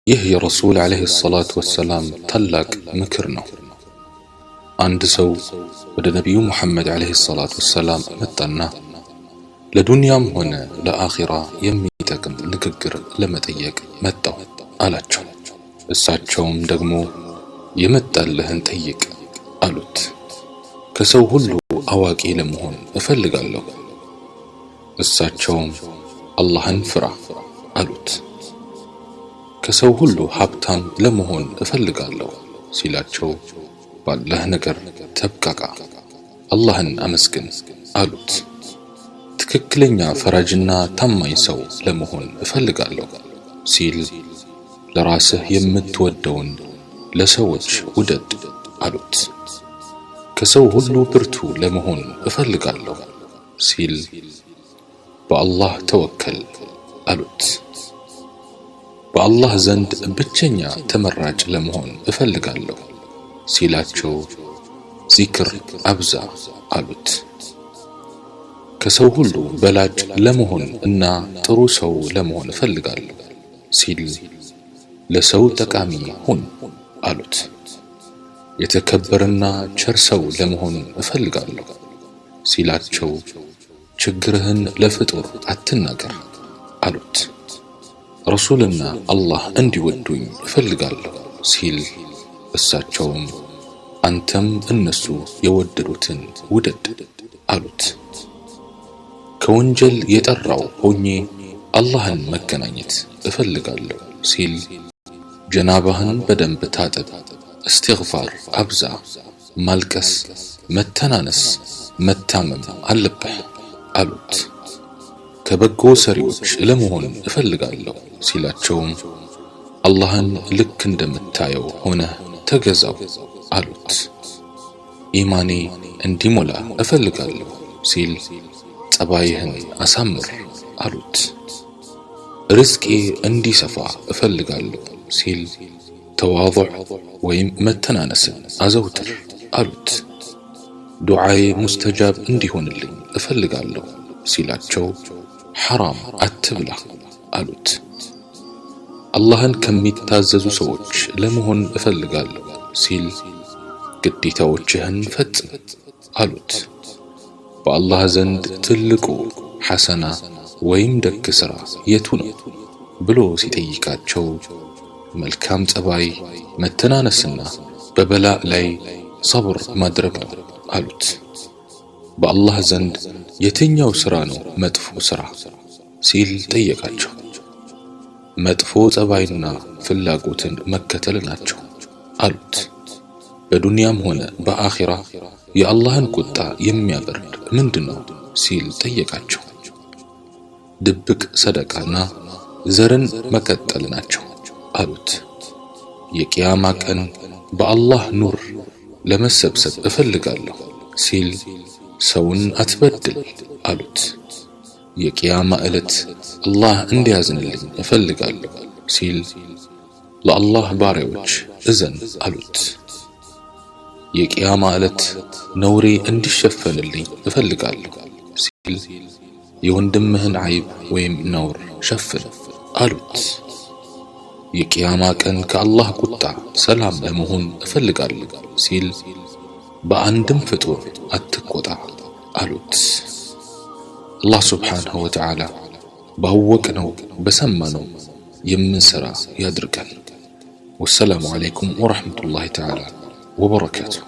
ይህ የረሱል ዓለይሂ ሰላቱ ወሰላም ታላቅ ምክር ነው። አንድ ሰው ወደ ነቢዩ ሙሐመድ ዓለይሂ ሰላቱ ወሰላም መጣና ለዱንያም ሆነ ለአኺራ የሚጠቅም ንግግር ለመጠየቅ መጣው አላቸው። እሳቸውም ደግሞ የመጣልህን ጠይቅ አሉት። ከሰው ሁሉ አዋቂ ለመሆን እፈልጋለሁ። እሳቸውም አላህን ፍራ አሉት። ከሰው ሁሉ ሀብታም ለመሆን እፈልጋለሁ ሲላቸው ባለህ ነገር ተብቃቃ፣ አላህን አመስግን አሉት። ትክክለኛ ፈራጅና ታማኝ ሰው ለመሆን እፈልጋለሁ ሲል ለራስህ የምትወደውን ለሰዎች ውደድ አሉት። ከሰው ሁሉ ብርቱ ለመሆን እፈልጋለሁ ሲል በአላህ ተወከል አሉት። በአላህ ዘንድ ብቸኛ ተመራጭ ለመሆን እፈልጋለሁ ሲላቸው ዚክር አብዛ አሉት። ከሰው ሁሉ በላጭ ለመሆን እና ጥሩ ሰው ለመሆን እፈልጋለሁ ሲል ለሰው ጠቃሚ ሁን አሉት። የተከበረና ቸር ሰው ለመሆን እፈልጋለሁ ሲላቸው ችግርህን ለፍጡር አትናገር አሉት። ረሱልና አላህ እንዲወዱኝ እፈልጋለሁ ሲል እሳቸውም አንተም እነሱ የወደዱትን ውደድ አሉት። ከወንጀል የጠራው ሆኜ አላህን መገናኘት እፈልጋለሁ ሲል ጀናባህን በደንብ ታጠብ፣ እስትግፋር አብዛ፣ ማልቀስ፣ መተናነስ፣ መታመም አለብህ አሉት። ከበጎ ሰሪዎች ለመሆን እፈልጋለሁ ሲላቸውም አላህን ልክ እንደምታየው ሆነህ ተገዛው አሉት። ኢማኔ እንዲሞላ እፈልጋለሁ ሲል ጸባይህን አሳምር አሉት። ርዝቄ እንዲሰፋ እፈልጋለሁ ሲል ተዋضዕ ወይም መተናነስን አዘውትር አሉት። ዱዓዬ ሙስተጃብ እንዲሆንልኝ እፈልጋለሁ ሲላቸው ሐራም አትብላ አሉት። አላህን ከሚታዘዙ ሰዎች ለመሆን እፈልጋለሁ ሲል ግዴታዎችህን ፈጽም አሉት። በአላህ ዘንድ ትልቁ ሐሰና ወይም ደግ ሥራ የቱ ነው ብሎ ሲጠይቃቸው መልካም ጸባይ፣ መተናነስና በበላእ ላይ ሰብር ማድረግ ነው አሉት። በአላህ ዘንድ የትኛው ሥራ ነው መጥፎ ሥራ ሲል ጠየቃቸው። መጥፎ ጸባይና ፍላጎትን መከተል ናቸው አሉት። በዱንያም ሆነ በአኺራ የአላህን ቁጣ የሚያበርድ ምንድነው ሲል ጠየቃቸው። ድብቅ ሰደቃና ዘርን መቀጠል ናቸው አሉት። የቂያማ ቀን በአላህ ኑር ለመሰብሰብ እፈልጋለሁ ሲል ሰውን አትበድል አሉት። የቂያማ ዕለት አላህ እንዲያዝንልኝ እፈልጋለሁ ሲል ለአላህ ባሪያዎች እዘን አሉት። የቂያማ ዕለት ነውሬ እንዲሸፈንልኝ እፈልጋለሁ ሲል የወንድምህን አይብ ወይም ነውር ሸፍን አሉት። የቂያማ ቀን ከአላህ ቁጣ ሰላም ለመሆን እፈልጋለሁ ሲል በአንድም ፍጡር አትቆጣ አሉት። አላህ ስብሓንሁ ወተዓላ ባወቅነው በሰማነው የምንሰራ ያድርገን። ወሰላሙ ዓለይኩም ወረሕመቱላሂ ተዓላ ወበረካቱሁ።